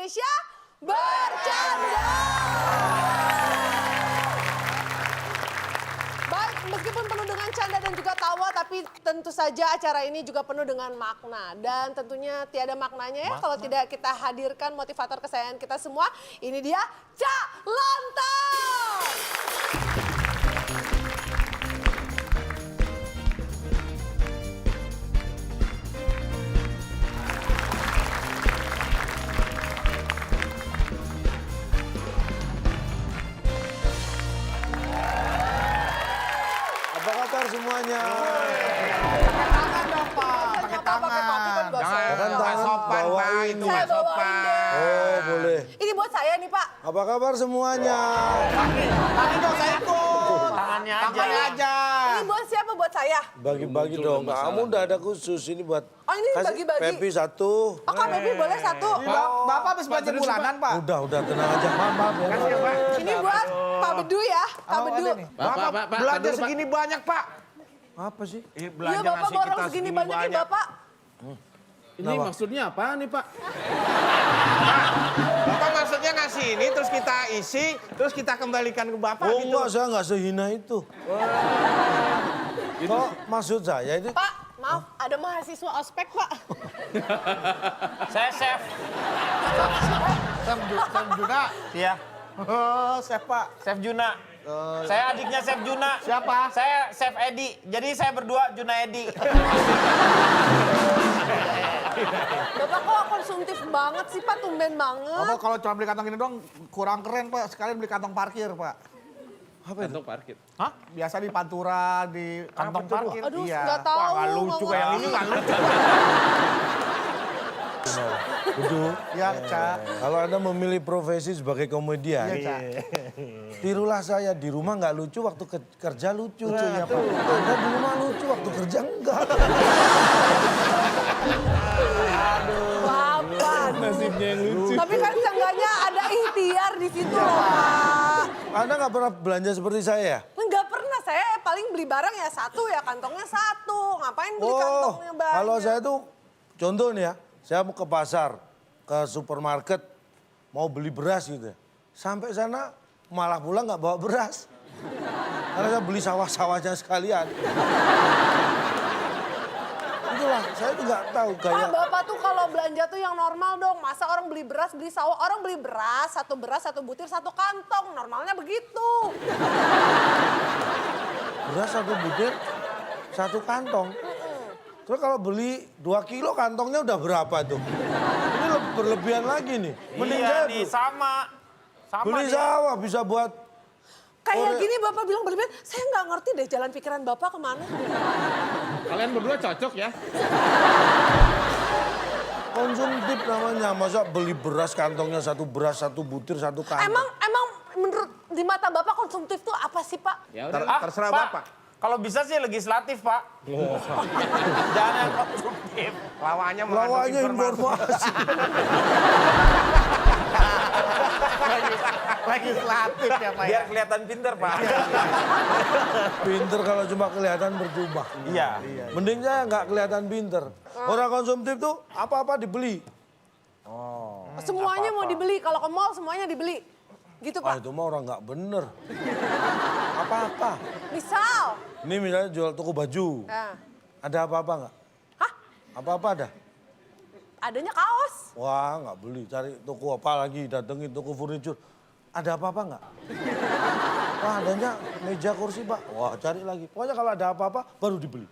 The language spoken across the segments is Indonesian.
Indonesia Bercanda. Baik, meskipun penuh dengan canda dan juga tawa, tapi tentu saja acara ini juga penuh dengan makna. Dan tentunya tiada maknanya ya kalau tidak kita hadirkan motivator kesayangan kita semua. Ini dia Cak Lontong. Apa kabar semuanya? Pakai tangan dong, Pak. Pakai tangan. Jangan sopan, Pak. Itu nggak sopan. Oh, boleh. Ini buat saya nih Pak. Apa kabar semuanya? Tangan dong, saya ikut. Tangannya aja. Tangannya aja. Ini buat siapa? Buat saya. Bagi-bagi dong. Kamu udah ada khusus ini buat. Oh, ini kasih bagi-bagi. Pepi satu. Oh Kak Baby boleh satu. Bapak habis belanja bulanan, Pak. Udah tenang aja. Maaf ya. Ini buat Pak Bedu ya. Pak Oh, Bedu. ada nih. Bapak belanja segini banyak, Pak. Apa sih? Iya Bapak borong segini banyak nih Bapak. Ini maksudnya apa nih Pak? Bapak maksudnya ngasih ini, terus kita isi, terus kita kembalikan ke Bapak Oh gitu. enggak, saya enggak sehina itu. Kok maksud saya itu? Pak, maaf ada mahasiswa ospek Pak. Saya chef. Chef Juna. Iya, Oh, Chef Pak. Chef Juna. Saya adiknya Chef Juna. Siapa? Saya Chef Edi. Jadi saya berdua Juna Edi. Bapak kok konsumtif banget sih Pak, tumben banget. Bapak kalau cuma beli kantong ini doang kurang keren, Pak. Sekalian beli kantong parkir, Pak. Apa itu? Kantong parkir. Hah? Biasa di Pantura, di kantong betul, parkir. Aduh, Iya. nggak tahu. Wah, nggak lucu kayak yang ini nggak lucu. Betul. Ya, Cak. Kalau Anda memilih profesi sebagai komedian, Iya, Cak. tirulah saya. Di rumah nggak lucu, waktu kerja lucu. Ya, Pak. Anda di rumah lucu, waktu kerja enggak. Bapak. Nasibnya yang lucu. Tapi kan seenggaknya ada ikhtiar di situ loh Pak. Anda nggak pernah belanja seperti saya ya? Enggak pernah, saya paling beli barang ya satu ya, kantongnya satu. Ngapain beli kantongnya banyak? Kalau saya tuh, contoh nih ya, saya mau ke pasar, ke supermarket, mau beli beras gitu ya. Sampai sana malah pulang nggak bawa beras. Karena saya beli sawah-sawahnya sekalian. Itulah, saya tuh nggak tahu Pak, kayak... Bapak tuh kalau belanja tuh yang normal dong. Masa orang beli beras, beli sawah. Orang beli beras, satu butir, satu kantong. Normalnya begitu. Beras satu butir, satu kantong. Terus kalau beli 2 kilo kantongnya udah berapa tuh? Ini berlebihan lagi nih. Mending saya Iya nih, sama. Sama beli nih. sawah bisa buat... Kayak gini Bapak bilang berlebihan. Saya nggak ngerti deh jalan pikiran Bapak kemana. Kalian berdua cocok ya? Konsumtif namanya, masa beli beras kantongnya satu beras, satu butir, satu kantong. Emang menurut di mata Bapak konsumtif tuh apa sih Pak? Ya Terserah Pak, Bapak. Kalau bisa sih legislatif, Pak. Jangan yang konsumtif. Lawannya Lawannya mengandung informasi. legislatif ya, Pak. Biar kelihatan pinter, Pak. Pinter kalau cuma kelihatan berjubah. Iya. Mending saya nggak kelihatan pinter. Orang konsumtif tuh apa-apa dibeli. Semuanya mau dibeli. Kalau ke mall semuanya dibeli. Gitu Ah Pak. itu mah orang nggak bener. Apa-apa. Misal. Ini misalnya jual toko baju. Nah. Ada apa-apa nggak? Hah? Apa-apa ada? Adanya kaos. Wah nggak beli, cari toko apa lagi, datengin toko furniture. Ada apa-apa nggak? Wah adanya meja kursi Pak. Wah cari lagi. Pokoknya kalau ada apa-apa baru dibeli.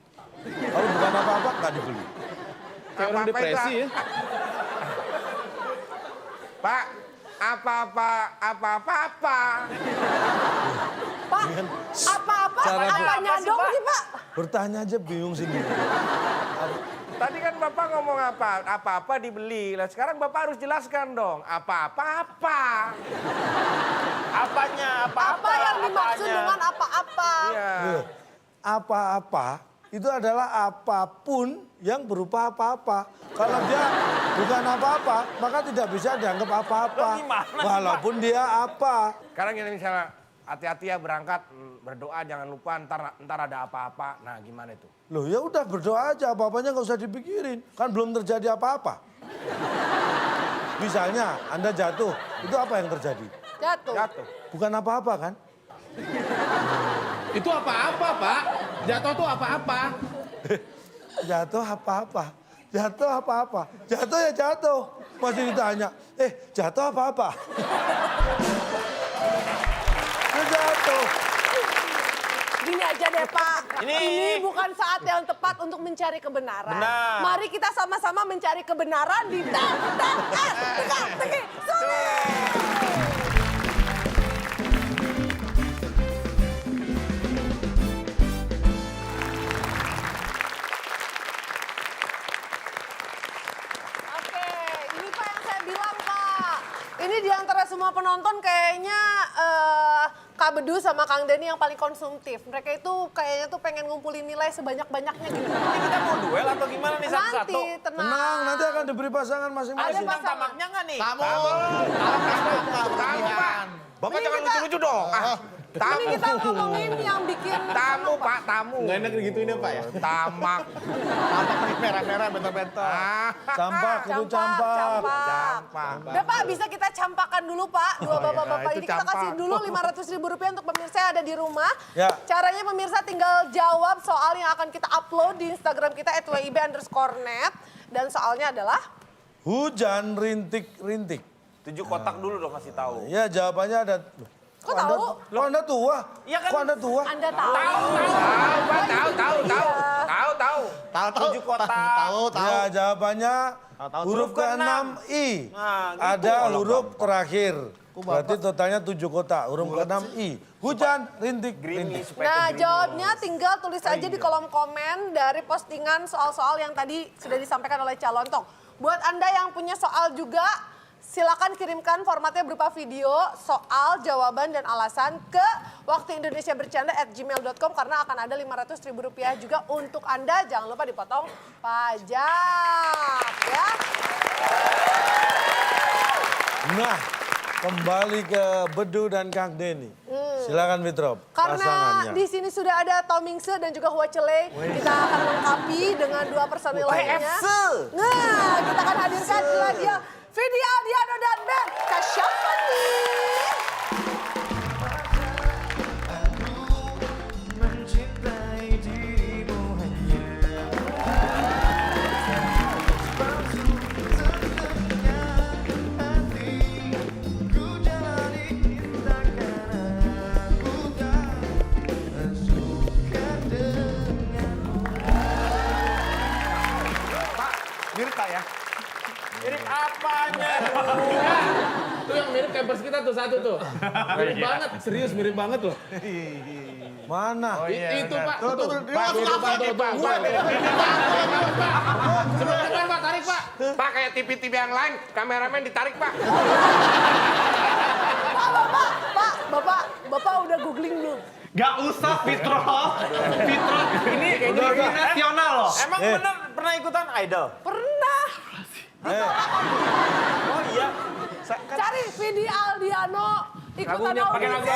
Kalau bukan apa-apa nggak dibeli. Kayak orang depresi ya. Pak, apa-apa. Pak, apa-apa? Cara Apanya sih, dong Pak? sih Pak? Bertanya aja bingung sendiri. Tadi kan Bapak ngomong apa-apa dibeli. Lah sekarang Bapak harus jelaskan dong, apa-apa. Apanya? Apa yang dimaksud apanya? dengan apa-apa? Iya. Loh, apa-apa itu adalah apapun yang berupa apa-apa. Kalau dia bukan apa-apa, maka tidak bisa dianggap apa-apa. Loh, gimana sih, Pak? Walaupun dia apa. Sekarang ini misalnya hati-hati ya berangkat, berdoa jangan lupa ntar ada apa-apa. Nah gimana itu? Loh ya udah berdoa aja, apa-apanya nggak usah dipikirin. Kan belum terjadi apa-apa. Misalnya Anda jatuh, itu apa yang terjadi? Jatuh. Jatuh. Bukan apa-apa kan? Itu apa-apa, Pak? Jatuh tuh apa-apa? Jatuh apa-apa? Jatuh apa-apa? Jatuh ya jatuh. Masih ditanya, jatuh apa-apa? Ya jatuh. Gini aja deh Pak, Ini bukan saat yang tepat untuk mencari kebenaran. Benar. Mari kita sama-sama mencari kebenaran di teka-teki sulit. Oke, ini Pak yang saya bilang Pak. Ini di antara semua penonton kayaknya Kak Bedu sama Kang Denny yang paling konsumtif. Mereka itu kayaknya tuh pengen ngumpulin nilai sebanyak-banyaknya gitu. Ini kita mau duel atau gimana nih satu-satu? Nanti, tenang. Tenang, nanti akan diberi pasangan Ada masing-masing. bintang tamaknya nggak nih? Tamu, Pak. Bapak Mending jangan kita- lucu-lucu dong. Ini Tamu, kita ngomongin yang bikin... tamu Pak, tamu. Nggak enak digituin ya, Pak ya? Tamak. Merah-merah, bentar-bentar. Campak, itu campak. Campak. Udah Pak, bisa kita campakan dulu Pak. Dua bapak-bapak itu ini kita kasih campak. dulu Rp500.000 untuk pemirsa yang ada di rumah. Ya. Caranya pemirsa tinggal jawab soal yang akan kita upload di Instagram kita @wib_net. Dan soalnya adalah... Hujan rintik-rintik. 7 kotak dulu dong kasih tahu. Ya jawabannya ada. Kok tahu? Kok Anda tua? Iya kan? Kok Anda tua? Anda tahu. Tahu, Pak. Tahu. 7 kotak. Ya jawabannya huruf ke-6 I. Nah, gitu Ada kalau huruf terakhir. Berarti totalnya 7 kotak. Huruf ke-6 I. Hujan rintik-rintik. Nah, jawabnya tinggal tulis aja di kolom komen dari postingan soal-soal yang tadi sudah disampaikan oleh Calon Tong. Buat Anda yang punya soal juga, silakan kirimkan formatnya berupa video, soal, jawaban, dan alasan ke waktuindonesiabercanda@gmail.com karena akan ada Rp500.000 juga untuk Anda. Jangan lupa dipotong pajak, ya. Nah, kembali ke Bedu dan Kang Denny. Silakan Fitrop, Karena pasangannya. di sini sudah ada Tomingse dan juga Huacele, kita akan lengkapi dengan 2 personil lainnya. Nah, kita akan hadirkan dia Vidi Aldiano dan Ben Kasyafani. Mirip Pak ya? Mirip apanya? Itu yang mirip campers kita tuh satu tuh. Mirip banget, serius mirip banget loh. Mana? Itu Pak, tuh. Pak, Sebelum depan Pak, tarik Pak. Pak kayak TV-TV yang lain, kameramen ditarik Pak. Bapak udah googling belum? Gak usah Fitro. Fitro ini TV nasional loh. Emang bener pernah ikutan Idol? Pernah. Oh iya. Cari Vidi Aldiano ikutan Pakai lagu.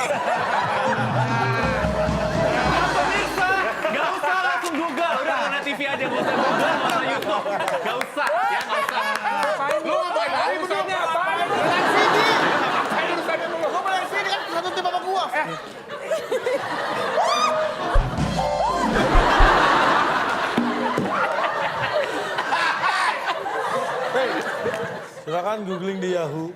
Bisa. Gak usah langsung Google. Udah nonton TV aja. Gak usah Google, gak usah YouTube. Gak usah. Ya gak usah. Lu ngapain lari begini? Ngapain? Ngapain urusan itu? Gua beli sini kan satu tim sama gua. Silakan googling di Yahoo.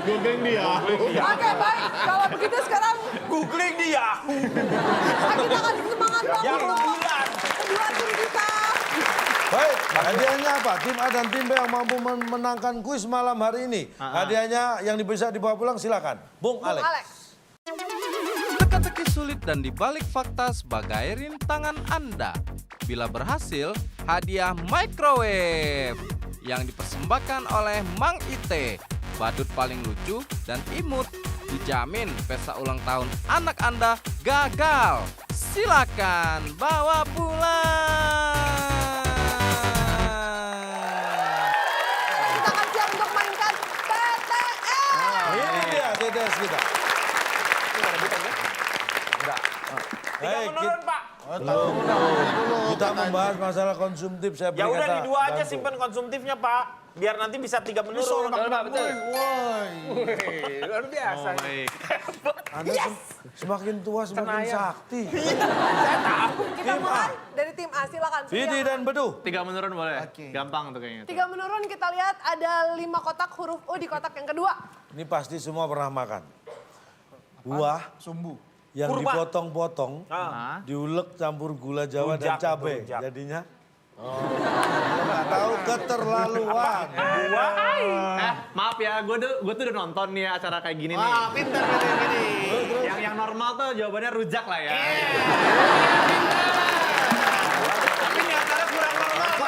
Googling dia. Oke, baik. Kalau begitu sekarang Googling dia. kita kasih semangat dong Yang untuk bulan. kedua tim kita. Baik, hadiahnya apa? Tim A dan tim B yang mampu memenangkan kuis malam hari ini. Hadiahnya yang bisa dibawa pulang silakan. Bung Alex. Alex. Teka-teki sulit dan dibalik fakta sebagai rintangan Anda. Bila berhasil, hadiah microwave yang dipersembahkan oleh Mang Ite. Badut paling lucu dan imut. Dijamin pesta ulang tahun anak Anda gagal. Silakan bawa pulang. Kita akan siap untuk mainkan TTS. Ini dia TTS kita. Tiga Baik, menurun Pak. Kita membahas masalah konsumtif, saya beri Ya udah kata di 2 aja bantu. simpan konsumtifnya, Pak. Biar nanti bisa 3 menurun. Luar biasa. Anda semakin tua semakin sakti. Kita mulai dari tim A, silakan. Vidi dan Bedu. 3 menurun boleh? Gampang tuh kayaknya. 3 menurun, kita lihat ada 5 kotak huruf U di kotak yang kedua. Ini pasti semua pernah makan. Buah Sumbu. yang Kurma. dipotong-potong, diulek campur gula Jawa dan Rujak, cabai. rujak. Jadinya nggak tahu keterlaluan. Maaf ya, gue tuh udah nonton nih acara kayak gini nih. Wah, pintar gini. Yang normal tuh jawabannya rujak lah ya. Tapi ini acara kurang normal.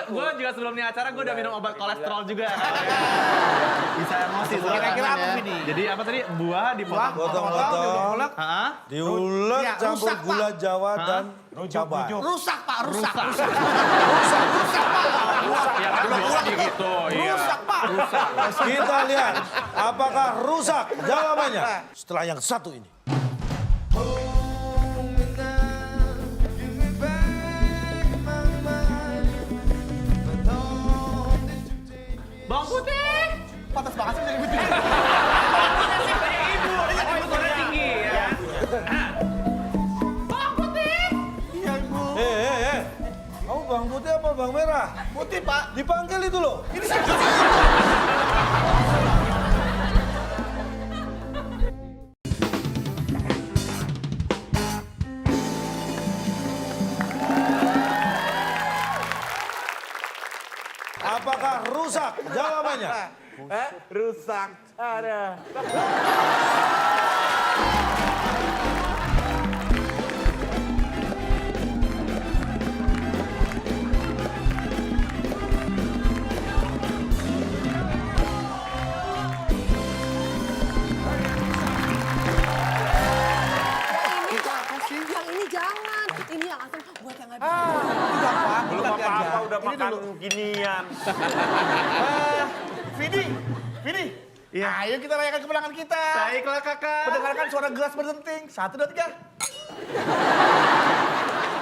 Gue juga sebelum nih acara gue udah minum obat kolesterol juga. Bisa emosi soalnya. Kira-kira apa ini? Jadi apa tadi? Buah Potong-potong, Hah? diulek Iya, campur rusak, gula Jawa dan cabai. Rusak, Pak, rusak. Ya kan gitu. Iya. Rusak, Pak. Kita lihat apakah rusak jawabannya setelah yang satu ini. Bang Putih. Pantas banget sih jadi putih. Suara tinggi ya. Kamu Bang Putih apa Bang Merah? Putih, Pak. Dipanggil itu loh. Apakah rusak jawabannya? Rusak. Ada. Yang ini jangan, ini yang asam buat yang nggak Belum apa-apa udah makan ginian. Vidi. Ayo kita rayakan kemenangan kita. Baiklah kakak. Mendengarkan suara gelas berdenting. 1, 2, 3.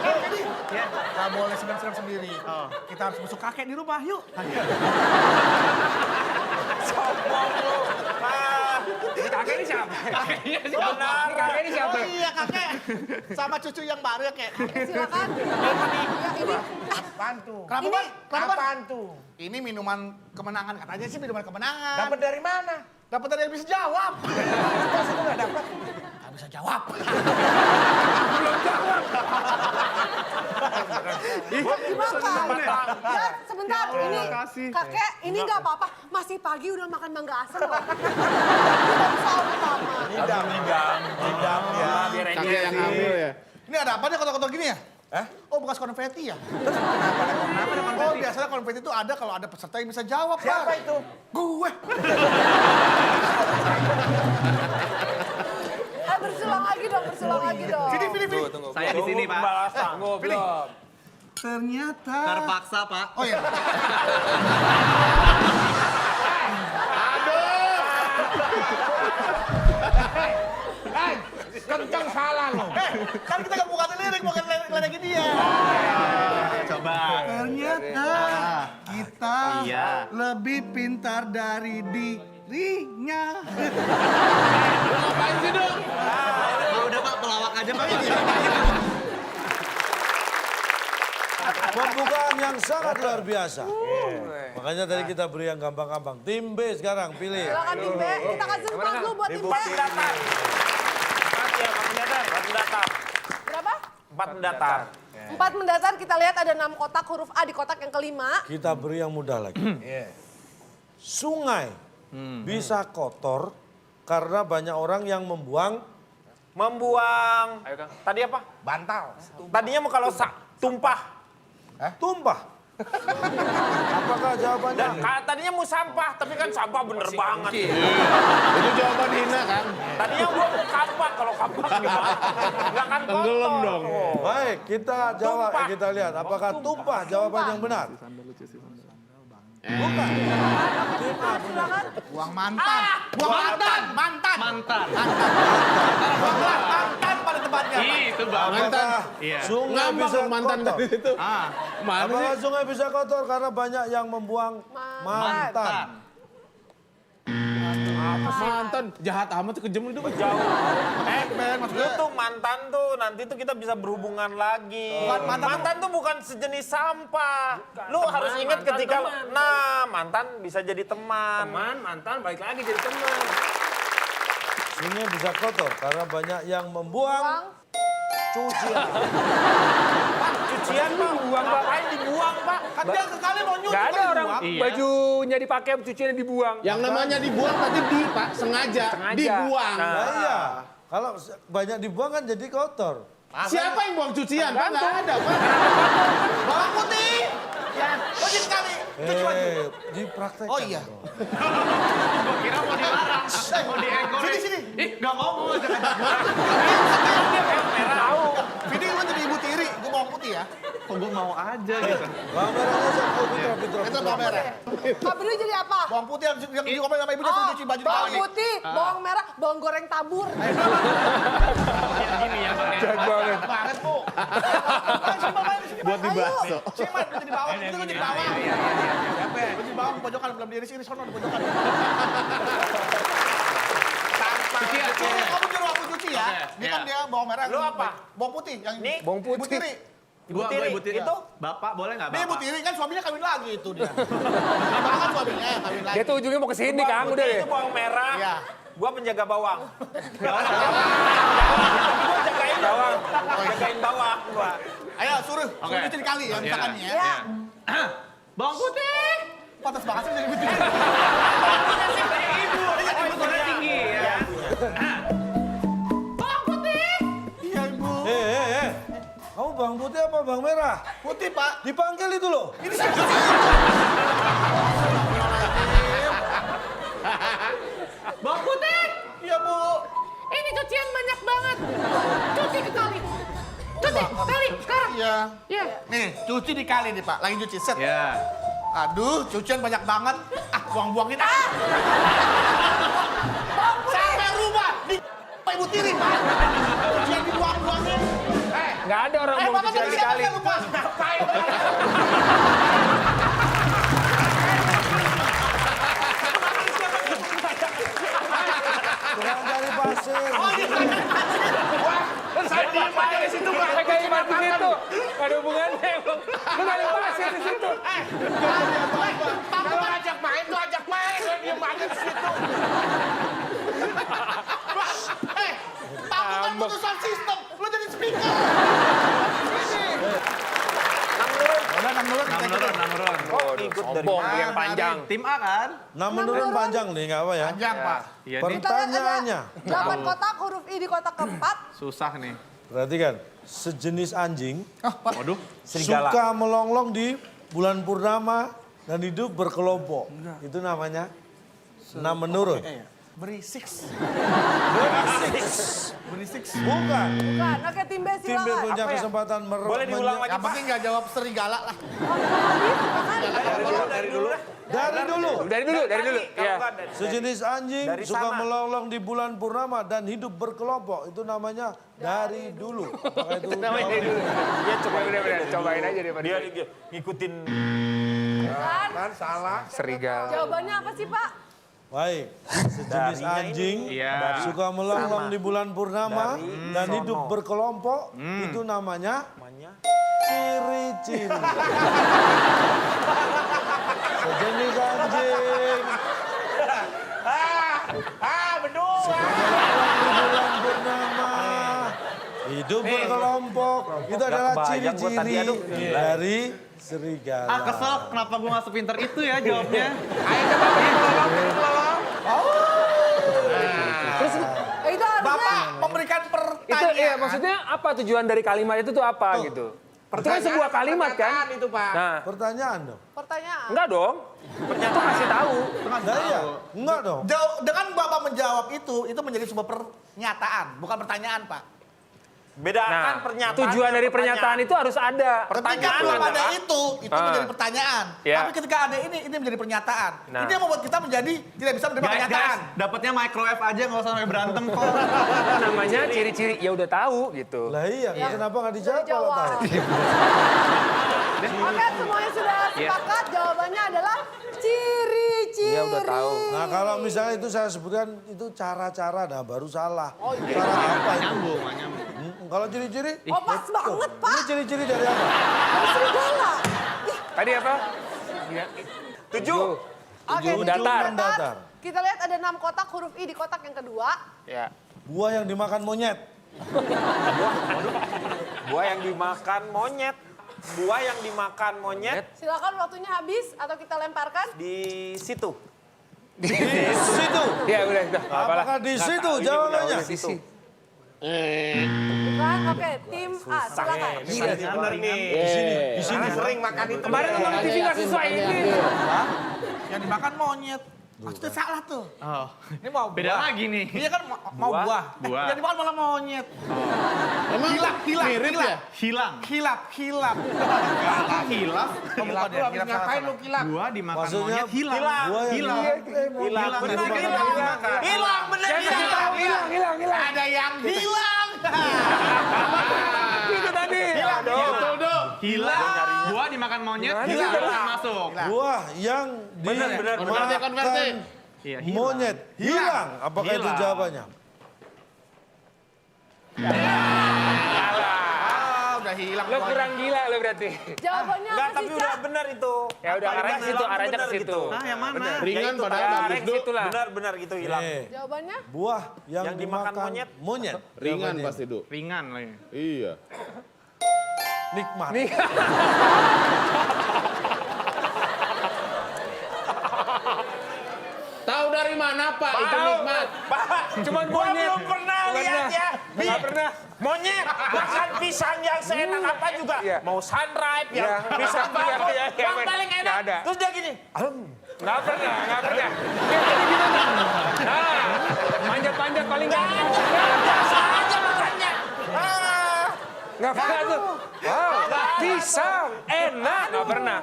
Vidi. Ya, nggak boleh senang-senang sendiri. Kita harus busuk kakek di rumah, yuk. Kakek ini siapa? Benar. Kakek ini siapa? Oh iya, kakek. Sama cucu yang baru ya, kek. silakan. Ya, ini Apaan tuh? Kenapa, Bang? Kenapa, Bang? Apaan tuh? Ini minuman kemenangan. Katanya sih minuman kemenangan. Dapat dari mana? Dapat dari yang bisa jawab. Pas itu nggak dapat. Nggak bisa jawab. dimakan. Dan sebentar, ini kakek, ini nggak apa-apa. Masih pagi udah makan mangga asem loh. Tidak soal utama. Ngidam ya. Biar Kakek yang ambil ya. Ini ada apa nih kotak-kotak gini ya? Oh, bekas konfeti ya? Oh, biasanya konfeti itu ada kalau ada peserta yang bisa jawab, Siapa Pak. itu? Gue. Bersulang lagi dong, bersulang lagi dong. Vidi. Saya di sini Pak. Tunggu, belum. Ternyata. Terpaksa Pak. Oh iya. Kencang salah lo. Kan kita nggak bukan lirik, bukan lelekin dia. Coba. Ternyata kita Iya. lebih pintar dari dirinya. Ngapain sih dong? Udah Pak, pelawak aja Pak. Pembukaan yang sangat luar biasa. Makanya tadi kita beri yang gampang-gampang. Tim B sekarang pilih. Silakan tim B, kita kasih tempat dulu buat tim B. 4 pendatar. 4 pendatar. Berapa? 4 pendatar. 4 mendatar, kita lihat ada 6 kotak huruf A di kotak yang kelima. Kita beri yang mudah lagi. Sungai bisa kotor karena banyak orang yang membuang Tadi apa? Bantal. Tadinya mau kalau tumpah. tumpah. Apakah jawabannya? Dan tadinya mau sampah, tapi kan sampah bener banget. Itu jawaban hina kan? Tadinya gua mau kampak, kalau kampak gimana? Nggak kan kotor. Tenggelam dong. Baik, kita jawab, Tumpah. kita lihat apakah tumpah jawaban yang benar. Bukan. Silakan. Buang mantan. Buang mantan. Mantan. Mantan pada itu Bang. Apakah Iya. sungai Ngambang bisa dong mantan kotor? tadi itu. Mana Apakah sih? sungai bisa kotor karena banyak yang membuang mantan? Mantan jahat amat tuh kejam itu. Jauh. Lu tuh mantan tuh nanti tuh kita bisa berhubungan lagi. Mantan tuh bukan sejenis sampah. Lu harus ingat ketika mantan bisa jadi teman. Mantan balik lagi jadi teman. Sungai bisa kotor karena banyak yang membuang cucian. Cucian Pak, ngapain dibuang Pak? Kan dia sekali mau nyuci. Gak ada kan orang dibuang. bajunya dipakai, cuciannya dibuang. Yang namanya dibuang tadi Pak, sengaja dibuang. Nah, iya. Kalau banyak dibuang kan jadi kotor. Siapa yang buang cucian? Pak nggak ada, Pak. Bawang putih. Ya, wajib sekali. Dipraktekkan. Oh iya. dong. Gua kira mau dilarang, mau dienggorin. Sini. Ih, nggak ngomong aja. Tahu. Vidi lu jadi ibu tiri, gua bawang putih ya. Kok gua mau aja gitu. Bawang merahnya sama Fitra. Itu bawang merah. Pak Bro jadi apa? Bawang putih yang diomelin sama ibunya suruh cuci baju bawang dikali. putih, bawang merah, bawang goreng tabur. Gini ya Bang. Jahat banget. Banget, Bu. Buat di bakso. Cimat, lu jadi bawang, itu lu jadi bawang. Siapa? Lu jadi bawang pojokan, belum diri sini, sono di pojokan. Cucian. Kamu nyuruh aku cuci ya. Ini kan Iya. dia bawang merah. Lu apa? Bawang putih. Yang Nih, bawang putih. Ibu tiri. Gua ibu tiri. Itu? Bapak boleh nggak Dia ibu Bapak? tiri kan suaminya kawin lagi itu dia. Bapak kan suaminya yang kawin lagi. Dia tuh ujungnya mau ke sini, Kang, udah deh. Itu bawang merah. Iya. Gua penjaga bawang. Gua jagain bawang. Jagain bawang gua. Ayo suruh cuci dikali ya, misalkan nih ya. Bawang putih. Pantas banget sih jadi ibu tiri. Ibu tinggi ya. Iya, Ibu. Kamu bawang putih apa bawang merah? Putih, Pak. Dipanggil itu loh. Ini sih. Bawang putih. Iya, Bu. Ini cucian banyak banget. Cuci dikali. Cuci, kali, sekarang. Iya. Ya. Nih, cuci dikali nih, Pak. Lagi cuci set. Ya. Aduh, cucian banyak banget. Ah, buang-buangin ah. Sampai rumah di Ibu tiri, Pak. Cucian dibuang-buangin. Nggak ada orang mau Bapak cucian tadi dikali. siapa lupa? Ngapain? Tukang cari pasir. Saya diem aja di situ, Pak. Kayak iman di situ. Nggak ada hubungannya, Bang. Lu nggak ada pasir di situ. Kalau ajak main tuh ajak main. Gue diem aja di situ. Tahu kan putusan sistem. Lu jadi speaker. Udah 6 menurut. Kok ikut dari Bong, mana? yang panjang. Tim A kan? Nah menurun panjang nih, nggak apa ya? Panjang, Pak. Iya nih. Pertanyaannya, 8 kotak, huruf I di kotak keempat. Susah nih. perhatikan. Sejenis anjing Waduh. Serigala. suka melonglong di bulan purnama dan hidup berkelompok. Itu namanya? Nah menurun. Berisik. Bukan. Bukan, oke tim B Tim B silakan. punya kesempatan Boleh diulang lagi, Yang Pak? penting nggak jawab serigala lah. Dari dulu. Dari dulu. Dari dulu. Kamu Iya. kan dari- Sejenis anjing Dari suka sana. melonglong di bulan purnama dan hidup berkelompok. Itu namanya dari dulu. Apakah itu Namanya dari dulu. Ya coba udah. Cobain aja deh, Pak. Dia ngikutin Kan? Kan salah. Serigala. Jawabannya apa sih Pak? Baik, sejenis Darinya anjing Iya. suka melonglong di bulan purnama dan hidup berkelompok. Itu namanya ciri-ciri. Sejenis anjing berdua. melonglong di bulan purnama, hidup berkelompok. Itu adalah kebayang gua tadi, ciri-ciri aduh, gila. dari serigala. Ah kesel, kenapa gue nggak sepinter itu ya jawabnya? Ayo coba beri pelolong. Itu harusnya Bapak memberikan Itu pertanyaan. iya, maksudnya apa tujuan dari kalimat itu tuh apa gitu? Itu kan sebuah kalimat kan? Itu, Pak. Nah, Pertanyaan dong. pertanyaan. enggak dong. Itu kasih tahu. Nah, iya, enggak dong. Dengan Bapak menjawab itu menjadi sebuah pernyataan, bukan pertanyaan, Pak. Bedakan pernyataan. tujuan dari dan pernyataan itu harus ada. Ketika belum ada itu menjadi pertanyaan. Ya. Tapi ketika ada ini menjadi pernyataan. Nah. Ini yang membuat kita menjadi tidak bisa menerima pernyataan. Dapatnya microwave aja nggak usah sampai berantem kok. Namanya ciri-ciri, ya udah tahu gitu. Lah iya, kenapa nggak dijawab kalau Jawab. tahu? Oke, semuanya sudah sepakat. Jawabannya adalah ciri-ciri. Iya, udah tahu. Nah kalau misalnya itu saya sebutkan itu cara-cara, nah baru salah. Oh, iya. Cara apa itu? Nyambung, nggak nyambung. Kalau ciri-ciri? Oh, pas banget, Pak. Ini ciri-ciri dari apa? Ada serigala. Ih, Tadi apa? 7. Oke, datar. Datar. Kita lihat ada 6 kotak, huruf I di kotak yang kedua. Ya. Buah yang dimakan monyet. Buah yang dimakan monyet. Buah yang dimakan monyet Silakan waktunya habis atau kita lemparkan. di situ. Di situ. Ya udah, itu. Apakah di situ jawabannya? Di situ. Bukan? Oke, tim A, silakan. Bener nih. Di sini. Karena sering makan itu. Kemarin nonton TV nggak sesuai ini. Yang dimakan monyet. Maksudnya salah tuh. Oh. Ini mau Beda buah. lagi nih. Iya kan mau buah. Buah. Yang dimakan malah monyet. Emang mirip ya? Hilang. Hilap. Hilaf. Hilap lu habis ngapain lu kilap? Buah dimakan Maksudnya monyet hilang. Buah yang Hilang. Hilang. Bener Hilang. hilang. Hilang bener hilang. Hilang. Ada yang hilang. Itu tadi. Hilang dong. Hilang. Buah dimakan monyet hilang. Masuk. Buah yang Bener. dimakan Iya, hilang. monyet hilang. Apakah itu Hilang. jawabannya? Udah hilang. Lo kurang gila lo berarti. Jawabannya Enggak, apa tapi sih, udah Cak? bener itu. Ya udah Apa, arahnya hilang ke situ, itu arahnya bener ke situ. gitu. Ah, yang mana? Ringan Ya itu, padahal Ya, bagus, arahnya ke Dok. situ lah. Benar gitu hilang. Jawabannya? Buah yang Yang dimakan dimakan monyet. Ringan Jawabannya. pasti, Dok. Ringan lagi. Iya. Nikmat. Tahu dari mana, Pak? Itu nikmat. Pak, Cuman gua monyet. belum pernah lihat ya. Nggak pernah. Monyet, makan pisang yang seenak apa juga. Iya. Mau sunripe, yang pisang Iya, bakar, iya, iya, yang paling enak. nggak ada. Terus dia gini, Nggak pernah. Ya, tadi gimana? Nah, manjat-manjat paling nggak ada. biasa aja makannya. Nggak pernah tuh. Wow, pisang, enak. Nggak pernah.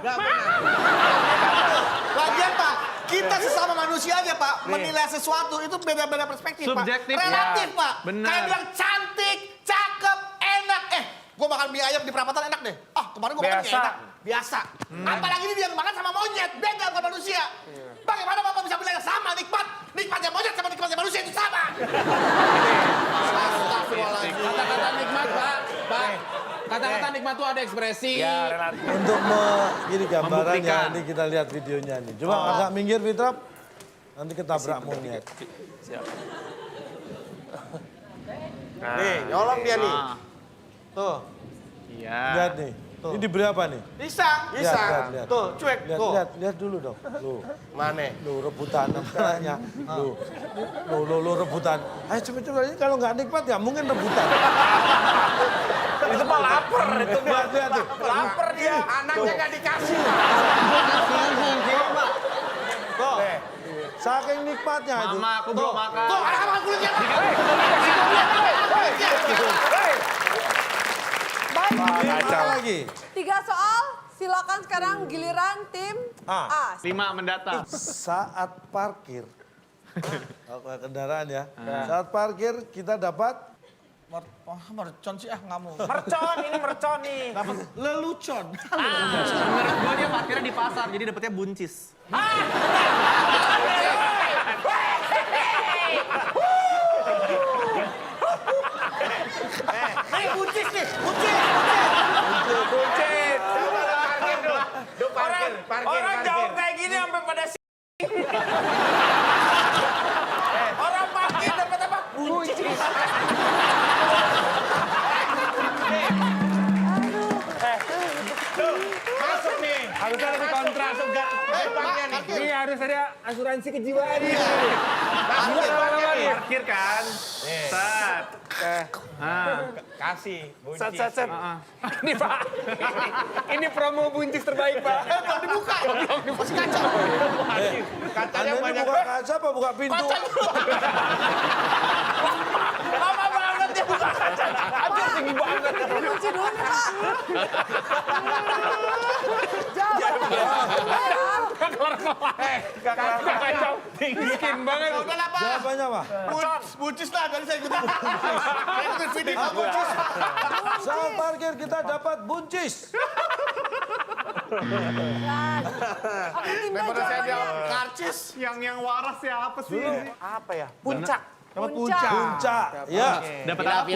Lagian Pak, kita sesama manusia aja Pak, menilai sesuatu itu beda-beda perspektif Subjektif, Pak. Relatif ya. Pak. Benar. Kayak bilang cantik, cakep, enak. Gua makan mie ayam di perapatan enak deh. Kemarin gua makan mie Biasa. enak. Biasa. Apalagi ini dia makan sama monyet, beda bukan manusia. Bagaimana Bapak bisa bilang sama nikmat? Nikmatnya monyet sama nikmatnya manusia itu sama. Astagfirullahaladzim. Kata-kata nikmat, Pak. Pak. Kata-kata nikmat tuh ada ekspresi. Ya, relatif. Untuk ini gambarannya, Membuktikan. ini kita lihat videonya nih. Coba agak minggir Fitrap, nanti ketabrak monyet. Nih, nyolong dia nih. Tuh, Iya. lihat nih. Ini diberi apa nih? Pisang. Lihat. Tuh, cuek. Lihat dulu dong. Mana? Lu rebutan anaknya. Lu rebutan. Ayo cepet-cepet, ini kalau nggak nikmat ya mungkin rebutan. Itu mah lapar itu. Lihat tuh. Lapar dia. Anaknya nggak dikasih. Tuh. Saking nikmatnya itu. Mama, aku belum makan. Tuh, anak makan kulitnya. Baik, Apa lagi? 3 soal. Silakan sekarang giliran tim A. 5 mendatang. Saat parkir. Kendaraan ya. Saat parkir kita dapat Mercon sih nggak mau. Mercon, ini mercon nih. Lelucon. Menurut gua dia parkirnya di pasar, jadi dapetnya buncis. Buncis nih, Buncit. Orang jawab kayak gini sampai pada orang parkir dapat apa? Buncis. Masuk nih. Harus ada di kontrak. Ini harus ada asuransi kejiwaan nih. Parkir kan? Set. Kasih buncis. Set. Ini Pak. Ini promo buncis terbaik Pak. Belum dibuka. Masih kacau. Anda ini buka kaca apa buka pintu? Lama banget dia buka kaca. Pak, Miskin banget. Udah lah, Pak. Jawabannya apa? Buncis lah, tadi saya ikutin. Saya ikutin feeding Pak buncis. Saat parkir kita dapat buncis. Aku timba Daripada saya jawabannya. jawab karcis. Yang waras siapa sih? Apa ya? Puncak. Dapat puncak. Puncak. Ya. Dapat apa?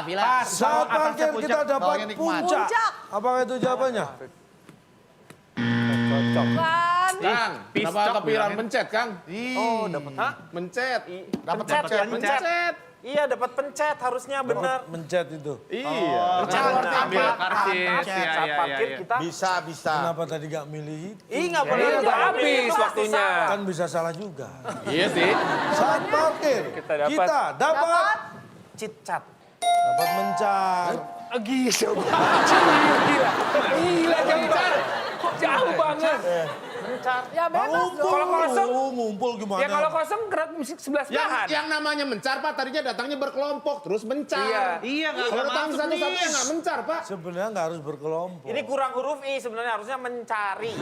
Vila. Saat parkir kita dapat Bawahnya nikmat. puncak. Puncak. Apakah itu jawabannya? Bukan. Kang, kenapa kepikiran pencet, Kang? Oh, dapat. Hah? Mencet. Pencet ya? Pencet. Iya, dapat pencet harusnya benar. Mencet itu. Iya. Ambil karcis. Saat parkir kita. Bisa. Kenapa tadi nggak milih itu? Nggak boleh. Udah habis waktunya. Kan bisa salah juga. Iya sih. Saat parkir kita dapat Cicat. dapat mencar. Gila, jauh banget. Ya bebas dong. Kalau kosong, Ngumpul gimana? ya kalau kosong gerak musik sebelah sebelahan. Yang namanya mencar, Pak, tadinya datangnya berkelompok, terus mencar. Iya, nggak Kalau datang masuk satu-satu nih. ya nggak mencar, Pak. Sebenarnya nggak harus berkelompok. Ini kurang huruf I sebenarnya harusnya mencari.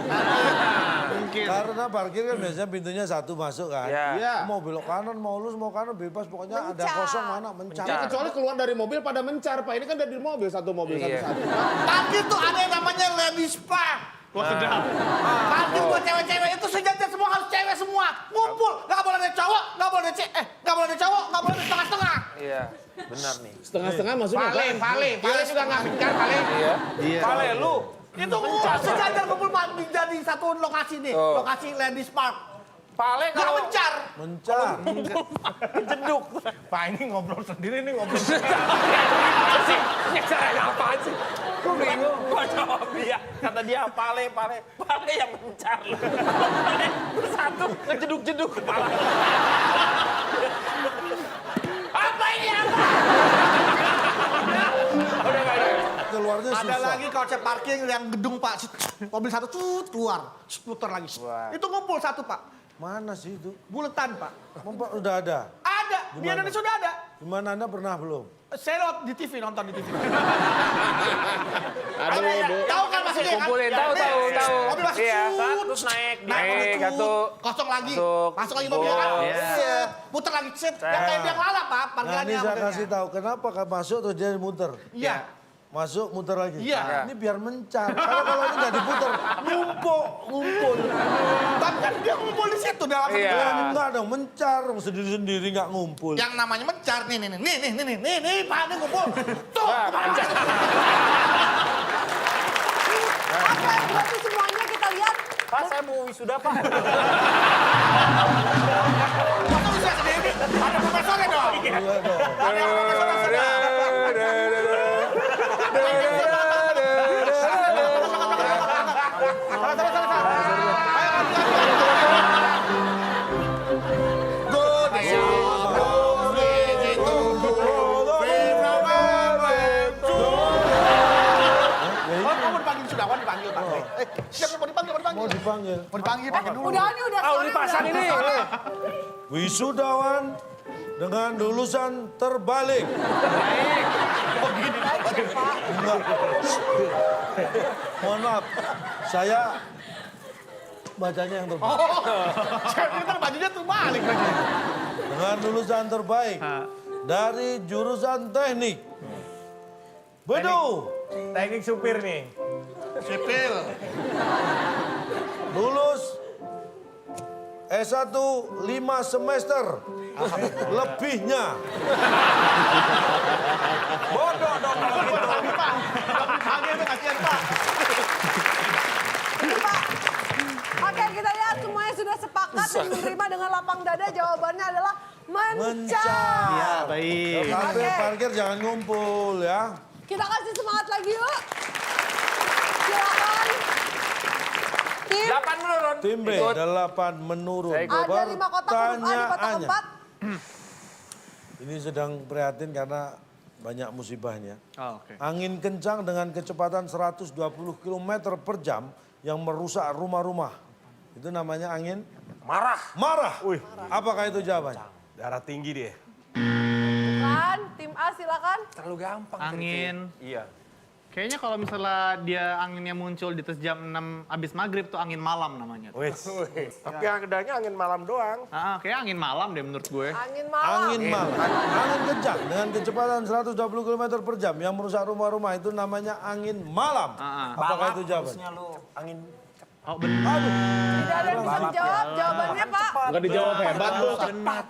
Mungkin. Karena parkir kan biasanya pintunya satu masuk kan. Iya. Iya. Mau belok kanan, mau lurus, mau kanan, bebas. Pokoknya ada Mencar. kosong mana, mencar. Ya, kecuali keluar dari mobil pada mencar, Pak. Ini kan dari mobil, satu mobil Iya. satu-satu. Parkir tuh ada yang namanya ladies park. Wah, sedap. Parkir buat cewek-cewek itu sejatinya semua harus cewek semua. Ngumpul, nggak boleh ada cowok, nggak boleh ada nggak boleh ada cowok, nggak boleh ada setengah-setengah. Iya, benar nih. Setengah-setengah maksudnya, Vale Pak. juga nggak mencar, Vale. Iya. Pale lu. Itu sejajar kumpul jadi satu lokasi nih, lokasi ladies park. Pale Nggak kalau mencar. Mencar. jeduk. Pak ini ngobrol sendiri nih ngobrol. Caranya apaan sih? Gue bingung. Gua jawab dia. Kata dia pale yang mencar. Pale bersatu ngejeduk-jeduk kepala. Apa ini apa? Keluarnya susah. Ada lagi konsep parking yang gedung Pak, mobil satu keluar, putar lagi. Itu ngumpul satu Pak, Mana sih itu? buletan Pak. Memang udah ada. Ada, di Gimana? Indonesia sudah ada. Gimana Anda pernah belum? Saya di TV, nonton di TV. Aduh, Bu. Tahu kan maksudnya kan? Kumpulin, tahu. Mobil masuk Iya, sut, terus naik. naik satu. kosong lagi, Masuk. masuk lagi mobil kan? Iya. Set, putar lagi set, yang kayak biang lala Pak, Nah ini parkirannya saya modelnya. kasih tahu kenapa kan masuk terus dia muter. Iya. Masuk muter lagi. Iya. Ini biar mencar. Karena kalau ini nggak diputer, ngumpul. Tapi kan dia ngumpul di situ dalam Iya. Enggak dong, mencar sendiri-sendiri nggak ngumpul. Yang namanya mencar nih Pak, ini ngumpul. Tuh, Oke, berarti semuanya kita lihat. Pak, saya mau wisuda, Pak. Masa bisa sendiri? Ada profesornya dong. Iya dong. Ada profesornya. Kamu dipanggil sudah, kamu dipanggil Pak. Siap mau dipanggil. Mau dipanggil. Mau dipanggil, pakai dulu. Udah sore, pasang udah. ini. Wisudawan dengan lulusan terbalik. Enggak. Mohon maaf, saya bacanya yang terbalik. Saya kira bajunya tuh balik lagi. Dengan lulusan terbaik dari jurusan teknik. Bedu, Teknik supir nih. Sipil. lulus S1 5 semester. Lebihnya. Bodoh dong kalau gitu. Panggil tuh kasihan Pak. Pak. Oke, kita lihat semuanya sudah sepakat dan menerima dengan lapang dada. Jawabannya adalah mencar. Ya, baik. Sampai Oke. parkir jangan ngumpul ya. Kita kasih semangat lagi yuk. Silakan. Tim, 8 menurun. Tim B, 8 menurun. ada 5 kotak huruf A di kotak Pertanyaannya. keempat. Ini sedang prihatin karena banyak musibahnya. Oh, oke. Angin kencang dengan kecepatan 120 km per jam yang merusak rumah-rumah. Itu namanya angin marah. Apakah itu jawabannya? Darah tinggi dia. Bukan, tim A silakan. Terlalu gampang. Angin. Iya. Kayaknya kalau misalnya dia anginnya muncul di atas jam 6 abis maghrib tuh angin malam namanya. Tapi adanya angin malam doang. Kayak angin malam deh menurut gue. Angin malam. Angin malam. Angin kencang dengan kecepatan 120 km per jam yang merusak rumah-rumah itu namanya angin malam. Apakah itu jawaban? Harusnya lu angin Oh benar. Tidak ada yang bisa dijawab. Jawabannya Pak. Enggak dijawab hebat lu. Cepat.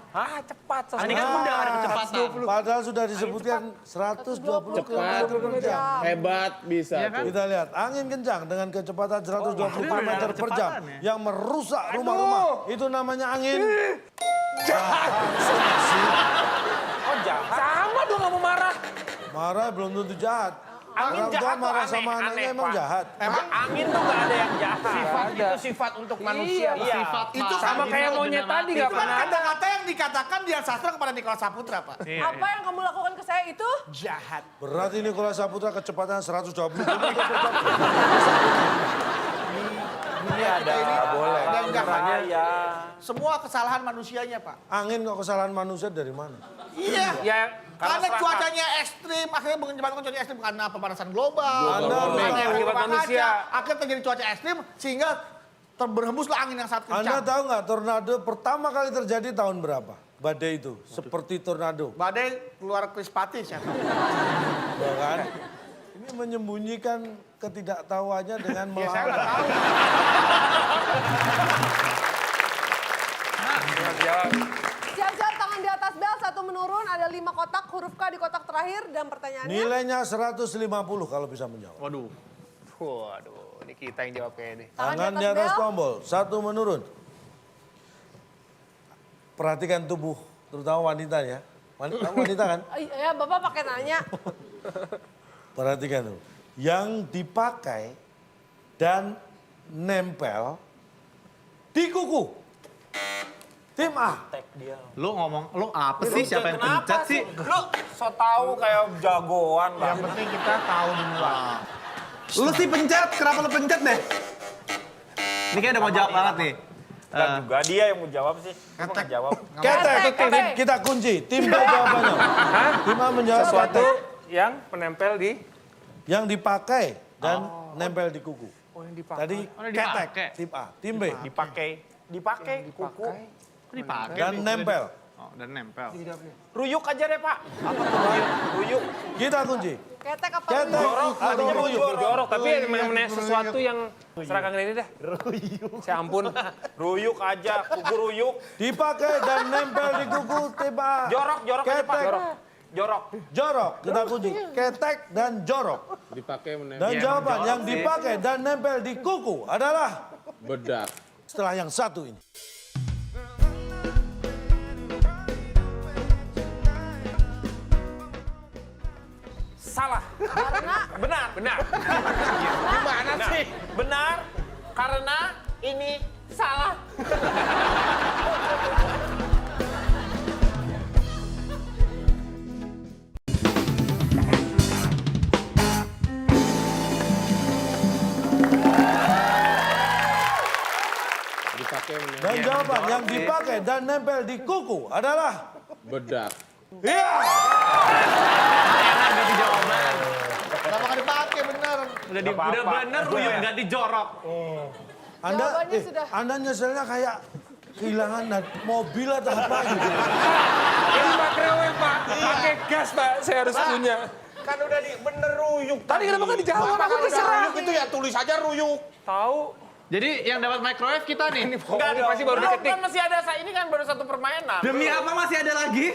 Ini kan mudah ada kecepatan. Padahal sudah disebutkan 120 km per jam. Hebat bisa Iya kan? tuh. Kita lihat, angin kencang dengan kecepatan 120 km per jam kecepatan ya? yang merusak rumah-rumah. Itu namanya angin. Oh jahat. Sama dong nggak mau marah. Marah belum tentu jahat. Angin Orang tua jahat tuh marah aneh, sama anaknya aneh, emang Pak. jahat. Angin tuh nggak ada yang jahat. Sifat itu sifat untuk manusia. Iya. Sifat Itu masa sama gitu kayak benda monyet mati. tadi nggak Itu kan pernah ada. kata-kata yang dikatakan di sastra kepada Nicholas Saputra, Pak. Iya, Apa yang kamu lakukan ke saya itu? Jahat. Berat ini kalau Saputra kecepatan 120 km per jam. Ini ada boleh. Ada yang jahat. Ya. Semua kesalahan manusianya, Pak. Angin kok kesalahan manusia dari mana? Iya. Ya, Karena serakah. cuacanya ekstrim, akhirnya menyebabkan cuaca ekstrim karena pemanasan global. Anda harus warming, tahu. akibat manusia. Akhirnya terjadi cuaca ekstrim sehingga berhembuslah angin yang sangat Anda kencang. tahu nggak tornado pertama kali terjadi tahun berapa? Badai itu, seperti tornado. Badai keluar krispati siapa? Ya kan? Ini menyembunyikan ketidaktahuannya dengan Ya saya nggak melawan. tahu. Siap-siap tangan di atas bel, satu menurun, ada 5 kotak, huruf K di kotak terakhir, dan pertanyaannya... Nilainya 150 kalau bisa menjawab. Waduh. Waduh, ini kita yang jawab kayaknya nih. Tangan di atas tombol, satu menurun. Perhatikan tubuh, terutama wanita ya. Wanita kan? Ya, Bapak pakai nanya. Perhatikan tuh. Yang dipakai dan nempel di kuku. Tim A. Lu ngomong, lu apa sih? Siapa yang Kenapa pencet sih? Lu so tau kayak jagoan Yang banget. penting kita tahu dulu. Lu sih pencet, kenapa lu pencet deh? Ini kayak udah mau jawab banget nih. Enggak juga dia yang mau jawab sih. Gua nggak jawab. Ketek, kita kunci. Tim B jawabannya. Tim A menjawab Sesuatu ketek. yang menempel di... Yang dipakai dan nempel di kuku. Oh, yang dipakai. Tadi Oh, ketek, dipakai. tim A. Tim B. Dipakai kuku. Kok dipakai? Dan nempel. Oh, dan nempel. Ruyuk aja deh, Pak. Apa tuh ruyuk? Kita kunci. Ketek apa Ketek dulu? atau ruyuk. Jorok, tapi memang sesuatu yang seragam ini dah. Saya ampun. Ruyuk aja, kuku ruyuk. Dipakai dan nempel di kuku tim A. Jorok aja, Pak. Ketek. Jorok. Jorok. Kita kunci. Ketek dan jorok. Dipakai menempel. Dan jawaban yang dipakai dan nempel di kuku adalah Bedak. setelah yang satu ini. Salah. Benar. Gimana sih? Benar karena ini salah. Dipakai menempel. Dan jawaban yang dipakai dan nempel di kuku adalah Bedak. iya. Ganti jawaban. Kenapa nggak dipakai bener? Udah bener ruyuk, ganti jorok. Jawabannya sudah. Anda nyeselnya kayak kehilangan mobil atau apa gitu. Ini makrewel, Pak. Pakai gas, Pak. Saya harus punya. Kan udah bener ruyuk. Tadi kenapa nggak dijawab? Bapak Aku kalau udah diserang. ruyuk itu ya tulis aja ruyuk. Tahu. Jadi yang dapat microwave kita nih. Enggak Ini dong. pasti baru Belum, diketik. kan masih ada ini kan baru satu permainan. Demi apa masih ada lagi?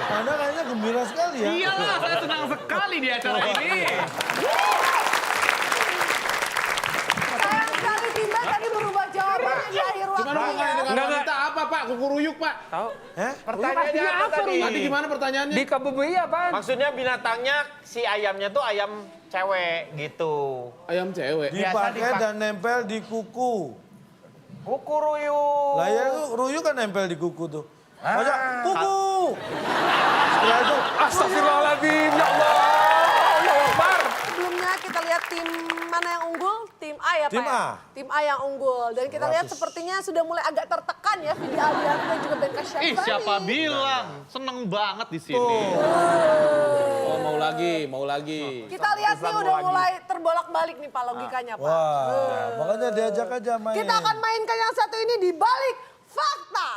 Anda kayaknya gembira sekali ya. Iyalah, saya senang sekali di acara ini. Sayang sekali Timba tadi berubah jawabannya di akhir waktu. Cuman hubungannya dengan Enggak, wanita apa, Pak? Kuku ruyuk, Pak. Tahu. Pertanyaannya apa tadi? Tadi gimana pertanyaannya? Di KBBI apaan? Maksudnya binatangnya si ayamnya tuh ayam cewek gitu. Ayam cewek. Dipakai dan nempel di kuku. Kuku ruyuk. Lah ya ruyuk kan nempel di kuku tuh. Masa kuku. Setelah itu Astagfirullahaladzim, ya Allah. Allahu Akbar. Sebelumnya kita lihat tim mana yang unggul? Tim A ya Pak? Tim ya? A. Tim A yang unggul. Dan kita lihat sepertinya sudah mulai agak tertekan ya Vidi Aldiano dan juga Ben Kasyafani. Ih, siapa bilang? Seneng banget di sini. Oh, mau mau lagi. Kita lihat nih udah mulai terbolak-balik nih Pak logikanya Pak. Wah, makanya diajak aja main. Kita akan mainkan yang satu ini di balik fakta.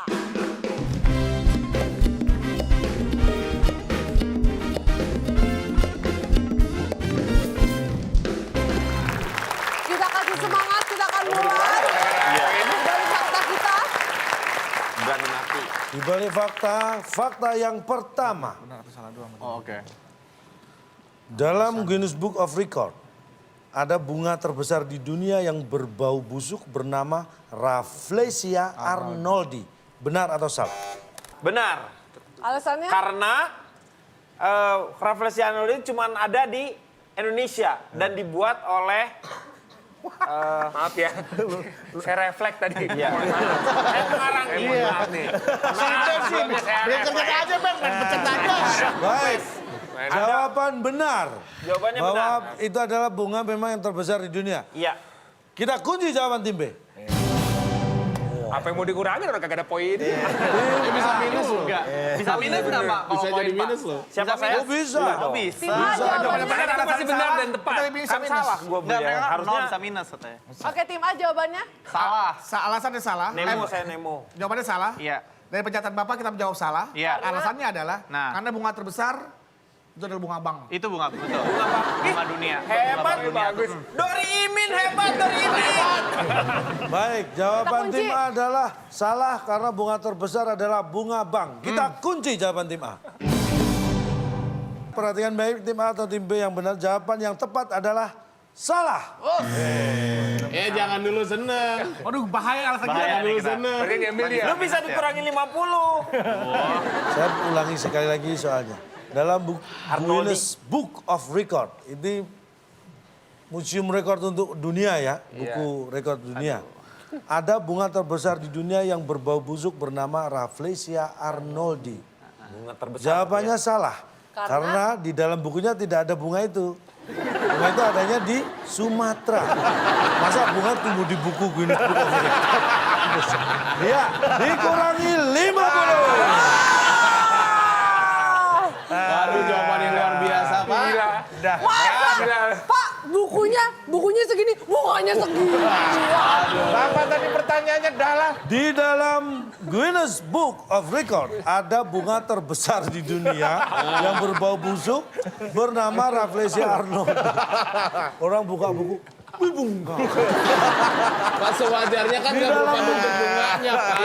Kita kasih semangat, kita akan mulai. Dari fakta kita. Berani mati. Di balik fakta yang pertama. Oh, oke. Dalam Guinness Book of Record, ada bunga terbesar di dunia yang berbau busuk bernama Rafflesia arnoldi. Benar atau salah? Benar. Alasannya? Karena Rafflesia arnoldi cuma ada di Indonesia dan dibuat oleh maaf ya, saya refleks tadi. Iya. Saya mengarang nih, maaf nih. Maaf, sebelumnya saya Biar kerja refleks. aja Bang, main pecat aja. Baik. Jawaban benar. Jawabannya bahwa benar. itu adalah bunga memang yang terbesar di dunia. Iya. Kita kunci jawaban tim B. Apa yang mau dikurangi orang kagak ada poin. Bisa minus loh. Bisa minus nggak Pak? Bisa Kalau jadi poin, Pak? minus loh. Siapa saya? Oh bisa. Tim A jawabannya. Itu masih benar dan tepat. Kita bisa Kan minus. salah gue Nggak, mereka kan harusnya. nol bisa minus katanya. Oke tim A jawabannya. Salah. Alasannya salah. Nemo, saya Nemo. Jawabannya salah. Iya. Dari pernyataan Bapak kita menjawab salah. Iya. Alasannya adalah Nah. karena bunga terbesar itu adalah bunga bank. Itu bunga, betul. Bunga dunia. Hebat, bagus. Dori Imin, hebat Dori Imin. Baik, jawaban Kita kunci. tim A adalah salah karena bunga terbesar adalah bunga bank. Kita kunci jawaban tim A. Perhatikan baik tim A atau tim B yang benar. Jawaban yang tepat adalah salah. Jangan dulu seneng. Waduh bahaya alasan kita. Jangan dulu seneng. Berarti diambil dia. Lu bisa dikurangi 50. Saya ulangi sekali lagi soalnya. Dalam Guinness Book of Record, ini museum rekor untuk dunia ya, buku rekor dunia. Ada bunga terbesar di dunia yang berbau busuk bernama Rafflesia arnoldi. Bunga terbesar. Jawabannya salah. Karena di dalam bukunya tidak ada bunga itu. Bunga itu adanya di Sumatera. Masa bunga tumbuh di buku Guinness Book of Record? Ya, dikurangi 50. Waduh, jawaban yang luar biasa, Pak. Pak bukunya segini, bunganya segini. Apa tadi pertanyaannya adalah? Di dalam Guinness Book of Record ada bunga terbesar di dunia yang berbau busuk bernama Rafflesia arnoldi. Orang buka buku, wih bunga. Pak, sewajarnya kan Di nggak dalam- bukan bentuk bunganya, Pak.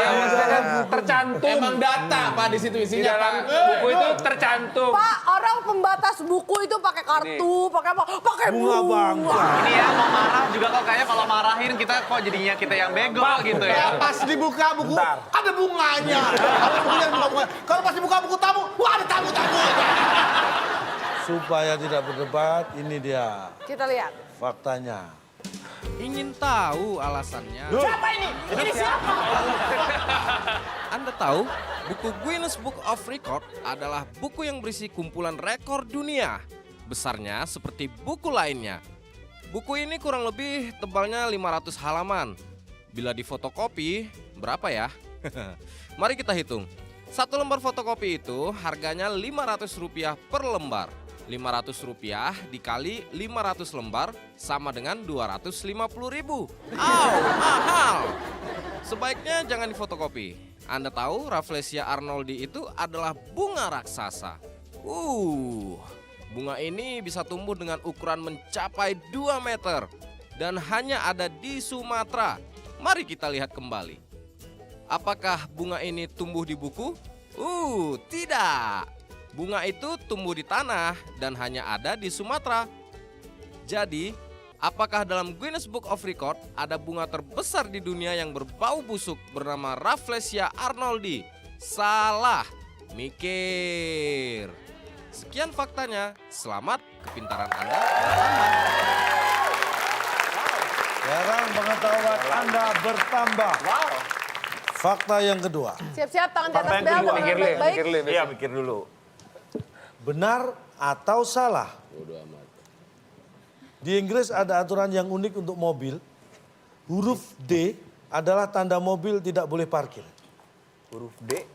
Tercantum. Emang data, Pak, di situ Di isinya, dalam Pak. buku itu tercantum. Pak orang pembatas buku itu pakai kartu, pakai apa? Pakai Bunga bangka. Ini ya mau marah juga kok kayaknya kalau marahin kita kok jadinya kita yang bego gitu ya. Pas dibuka buku ada bunganya. Kalau bukunya bunga. Kalau pas dibuka buku tamu, wah ada tamu-tamu. Supaya tidak berdebat, ini dia Kita lihat. faktanya. Ingin tahu alasannya? Siapa ini? Ini siapa? Anda tahu, buku Guinness Book of Record adalah buku yang berisi kumpulan rekor dunia. Besarnya seperti buku lainnya. Buku ini kurang lebih tebalnya 500 halaman. Bila difotokopi, berapa ya? Mari kita hitung. Satu lembar fotokopi itu harganya Rp500 per lembar. Rp500 dikali 500 lembar sama dengan Rp250.000. Mahal! Sebaiknya jangan difotokopi. Anda tahu Rafflesia arnoldi itu adalah bunga raksasa. Bunga ini bisa tumbuh dengan ukuran mencapai 2 meter dan hanya ada di Sumatera. Mari kita lihat kembali. Apakah bunga ini tumbuh di buku? Tidak. Bunga itu tumbuh di tanah dan hanya ada di Sumatera. Jadi, apakah dalam Guinness Book of Record ada bunga terbesar di dunia yang berbau busuk bernama Rafflesia arnoldi? Salah. Mikir. Sekian faktanya. Selamat, kepintaran Anda bertambah. Sekarang pengetahuan Anda bertambah. Fakta yang kedua. Siap-siap tangan di atas Fakta yang bel, kedua. dengar baik-baik. Iya, mikir dulu. Benar atau salah? Di Inggris ada aturan yang unik untuk mobil. Huruf D adalah tanda mobil tidak boleh parkir. Huruf D.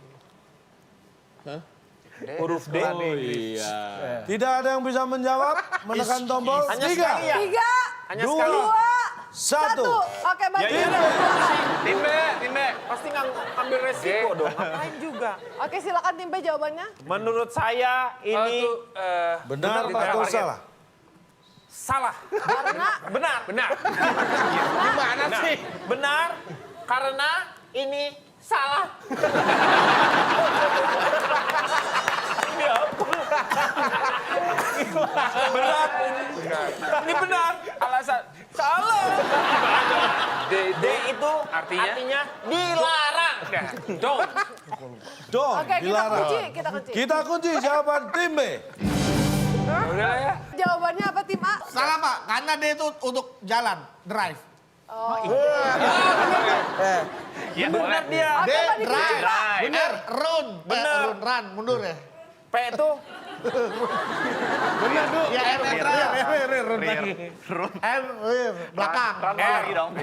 Huruf D. Oh iya. Tidak ada yang bisa menjawab, menekan tombol. Hanya 3, sekali ya? 3, Hanya 2, sekali. 1. Oke, berarti Tim B. Pasti ngambil resiko dong. Ngapain juga? Oke, silakan tim B jawabannya. Menurut saya ini Benar atau salah? salah. Karena Benar. Gimana sih? Benar karena ini salah. Benar. Ini benar. Alasan salah. D itu artinya dilarang. Dong. Dong, Oke, kita dilarang. kunci, kita kunci. Kita kunci jawaban tim B. Udah ya. Jawabannya apa tim A? Salah Pak, karena dia itu untuk jalan, drive. Ya, Benar dia. Oke, Pak, dikunci, Pak. Bener, run. Bener. Run, mundur ya. P itu Bener, Du. Ya, run lagi. R, belakang. R dong.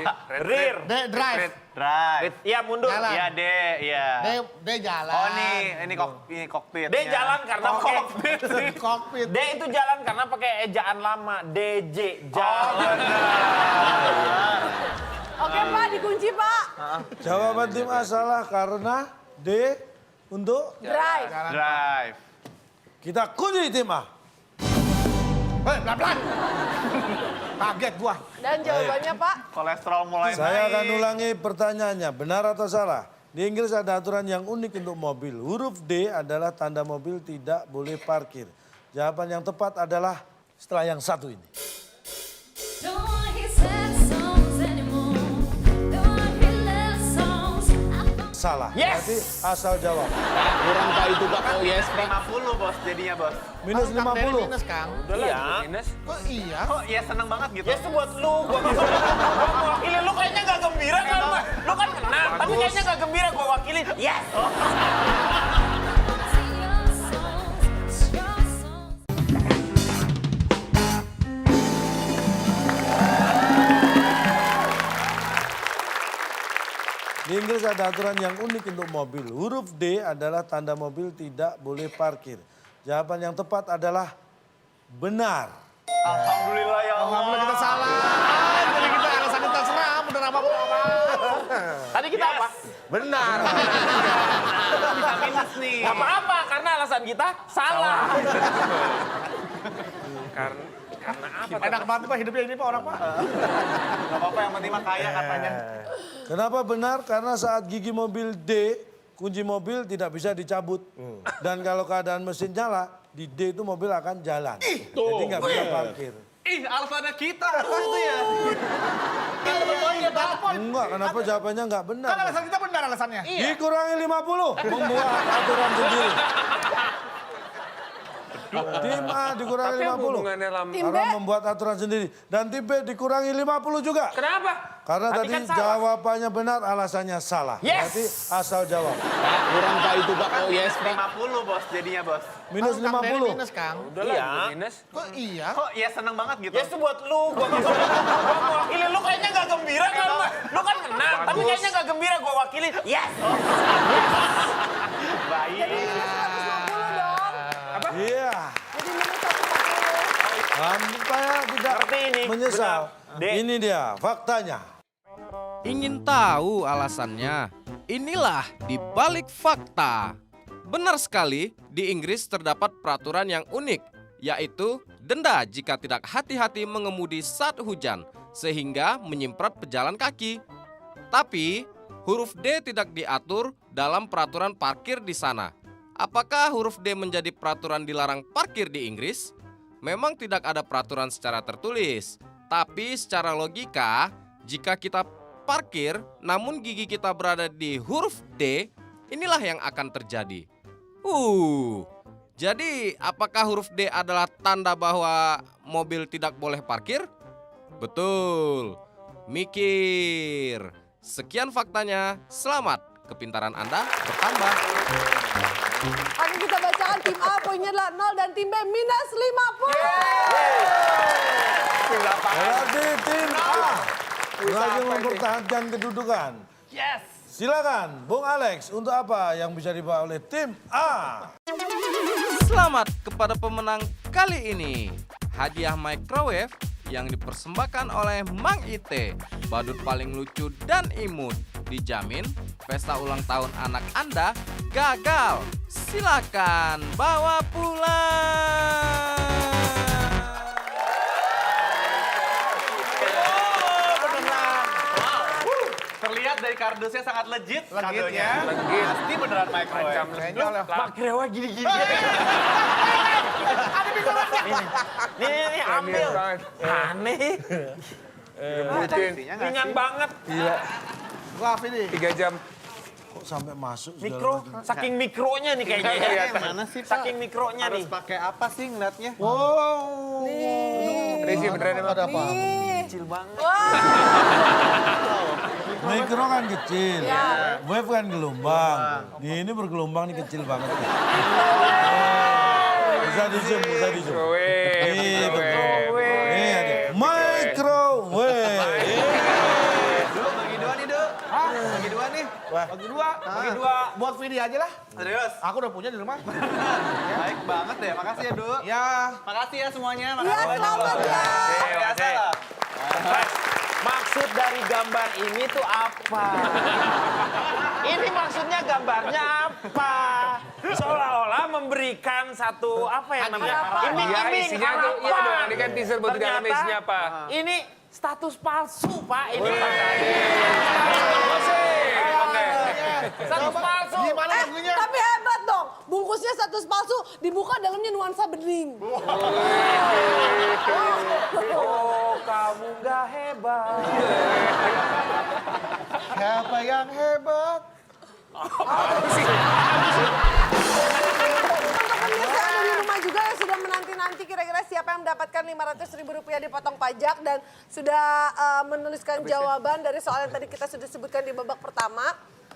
rear. D, drive. Drive. Iya mundur. Jalan. Iya, D, iya. D jalan. Oh, ini kokpit. D jalan karena pakai Kokpit. D itu jalan karena pakai ejaan lama. DJ jalan. Oke, Pak, dikunci, Pak. Jawaban tim A salah karena D untuk Drive. Drive. kita kunci tim A. Pelan-pelan. Kaget gua. Dan jawabannya, Pak. Kolesterol mulai Saya akan naik. ulangi pertanyaannya, benar atau salah? Di Inggris ada aturan yang unik untuk mobil. Huruf D adalah tanda mobil tidak boleh parkir. Jawaban yang tepat adalah setelah yang satu ini. Salah. Yes. Berarti asal jawab. Kurang Pak itu Pak. Oh yes Pak. 50 bos jadinya bos. Minus Kang Dery 50. minus, Kang. Iya. Kok iya? Kok ya seneng banget gitu. Ya itu buat lu, gua wakilin. Lu kayaknya gak gembira kan? Lu kan menang, tapi kayaknya gak gembira gua wakilin. Yes. Di Inggris ada aturan yang unik untuk mobil. Huruf D adalah tanda mobil tidak boleh parkir. Jawaban yang tepat adalah benar. Alhamdulillah ya Allah. Alhamdulillah kita salah. Jadi kita alasan kita serah, bener apa? Tadi kita apa? Benar. Bisa minus nih. Gak apa-apa, karena alasan kita salah. Karena apa? Enak banget Pak hidupnya ini Pak orang Pak. Gak apa-apa yang penting mah kaya katanya. Kenapa benar? Karena saat gigi mobil D, kunci mobil tidak bisa dicabut. Dan kalau keadaan mesin nyala, di D itu mobil akan jalan. Jadi nggak bisa parkir. Ih, alasannya kita itu ya. Enggak, kenapa jawabannya nggak benar? Kan alasan kita benar alasannya. Dikurangi 50, membuat aturan sendiri. Tim A dikurangi 50. Hubungannya lama. Tim B. Karena membuat aturan sendiri. Dan tim B dikurangi 50 juga. Kenapa? Karena tadi kan salah. jawabannya benar, alasannya salah. Yes. Berarti asal jawab. Kurang Pak itu Pak. Oh yes Pak. 50 bos jadinya bos. Minus Kang Dery 50. minus Kang. Iya. Kok iya? Kok ya seneng banget gitu. Ya itu buat lu, gua wakilin. Lu kayaknya gak gembira kan? Lu kan menang, tapi kayaknya gak gembira gua wakilin. Yes. Baik. Jadi minus 150 dong. Iya. Jadi minus 140. Supaya tidak Ngerti ini, menyesal. benar. D. Ini dia faktanya. Ingin tahu alasannya? Inilah di balik fakta. Benar sekali, di Inggris terdapat peraturan yang unik, yaitu denda jika tidak hati-hati mengemudi saat hujan, sehingga menyemprot pejalan kaki. Tapi, huruf D tidak diatur dalam peraturan parkir di sana. Apakah huruf D menjadi peraturan dilarang parkir di Inggris? Memang tidak ada peraturan secara tertulis, tapi secara logika, jika kita parkir namun gigi kita berada di huruf D, inilah yang akan terjadi. Jadi apakah huruf D adalah tanda bahwa mobil tidak boleh parkir? Betul. Mikir. Sekian faktanya. Selamat, kepintaran Anda bertambah. Akan kita bacakan tim A poinnya adalah 0 dan tim B minus 50. Berarti tim A lagi mempertahankan kedudukan. Yes. Silakan, Bung Alex, untuk apa yang bisa dibawa oleh tim A? Selamat kepada pemenang kali ini. Hadiah microwave yang dipersembahkan oleh Mang Ite. Badut paling lucu dan imut. Dijamin pesta ulang tahun anak Anda gagal. Silakan bawa pulang. Terlihat dari kardusnya sangat legit. Legit ya. Pasti beneran microwave. Makrewa gini-gini. Nih, ambil. Aneh. Ringan banget. Gila, Wah, ini. 3 jam. kok sampai masuk segala Mikro, macam. saking mikronya nih kayaknya. Mana sih, Pak? Saking mikronya nih. Harus pakai apa sih ngeliatnya? Wow. Resi beneran emang. Ada apa? Kecil banget. Mikro kan kecil, wave kan gelombang. Ini bergelombang nih kecil banget. Bisa di zoom, bisa di zoom. Iya betul. Ini ada microwave. Bagi dua nih, Dok. Hah? Bagi dua nih. Bagi dua. Bagi dua. Buat video aja lah. Serius? Aku udah punya di rumah. Baik banget deh. Makasih ya, Du. Ya. Makasih ya semuanya. Iya, selamat ya. Biasa lah. Maksud dari gambar ini tuh apa? Ini maksudnya gambarnya apa? Seolah-olah memberikan satu apa ya namanya? Iming-iming Isinya tuh, iya dong, harapan. ini kan teaser buat di dalam Ternyata isinya apa? Ini status palsu, Pak. Ini status palsu. Gimana lagunya? Tapi hebat dong, bungkusnya status palsu, dibuka dalamnya nuansa bening. Oh, kamu gak hebat. Siapa yang hebat? Untuk pemirsa yang ada di rumah juga yang sudah menanti-nanti kira-kira siapa yang mendapatkan Rp500.000 dipotong pajak dan sudah menuliskan jawaban dari soal yang tadi kita sudah sebutkan di babak pertama.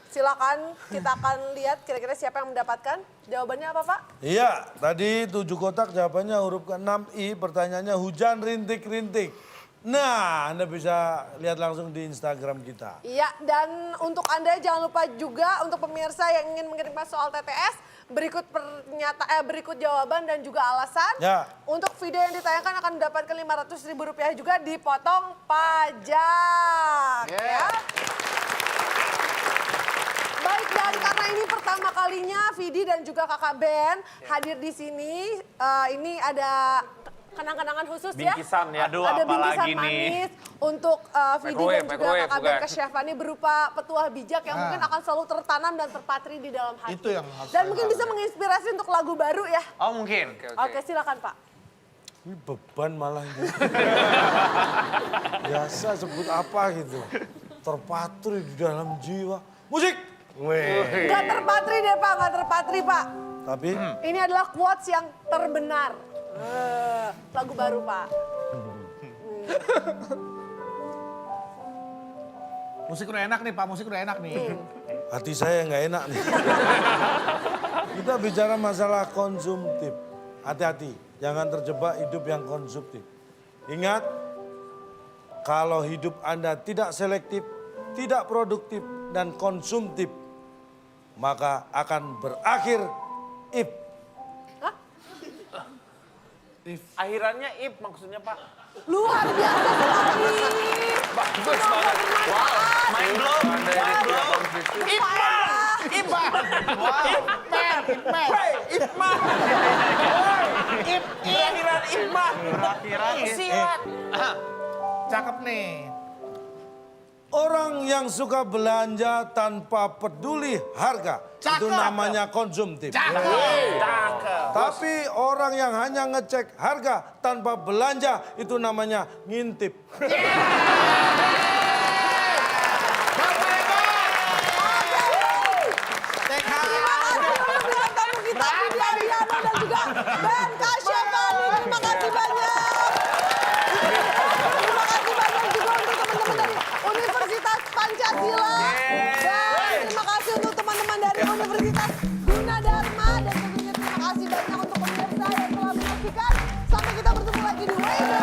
Silakan kita akan lihat kira-kira siapa yang mendapatkan. Jawabannya apa, Pak? Iya, tadi 7 kotak jawabannya huruf ke-6I, pertanyaannya hujan rintik-rintik. Nah, Anda bisa lihat langsung di Instagram kita. Iya, dan untuk Anda jangan lupa juga untuk pemirsa yang ingin mengirimkan soal TTS, berikut jawaban dan juga alasan. Ya. Untuk video yang ditayangkan akan mendapatkan Rp500.000 juga dipotong pajak. Ya. Baik, dan karena ini pertama kalinya Vidi dan juga Kakak Ben hadir di sini, ini ada kenang-kenangan khusus Bingkisan ya. Aduh, ada apa bingkisan lagi nih? manis untuk Vidi dan juga microwave, Kakak Ben bukan? Kesyafani berupa petuah bijak yang mungkin akan selalu tertanam dan terpatri di dalam hati. Itu yang harus Dan saya mungkin bisa menginspirasi untuk lagu baru ya. Oh mungkin. Oke, silakan Pak. Ini beban malah ini. Biasa sebut apa gitu. Terpatri di dalam jiwa. Musik! Gak terpatri deh Pak, gak terpatri Pak. Tapi Ini adalah quotes yang terbenar. Lagu baru Pak. Musik udah enak nih, Pak. Musik udah enak nih. hati saya nggak enak nih. Kita bicara masalah konsumtif. Hati-hati, jangan terjebak hidup yang konsumtif. Ingat, kalau hidup Anda tidak selektif, tidak produktif, dan konsumtif, maka akan berakhir if. Akhirannya if maksudnya, Pak. Luar biasa sekali. Bagus banget. Mind blow. Mind blow. Akhiran Iqbal. Akhiran Silat. Cakep nih. Orang yang suka belanja tanpa peduli harga, itu namanya konsumtif. Tapi orang yang hanya ngecek harga tanpa belanja, itu namanya ngintip. Kita Vidi Ariano dan juga Ben Kasyafani. Terima kasih banyak. Terima kasih banyak juga untuk teman-teman dari Universitas Pancasila. Dan terima kasih untuk teman-teman dari Universitas Gunadarma. Dan tentunya terima kasih banyak untuk pemirsa yang telah menyaksikan. Sampai kita bertemu lagi di Wave.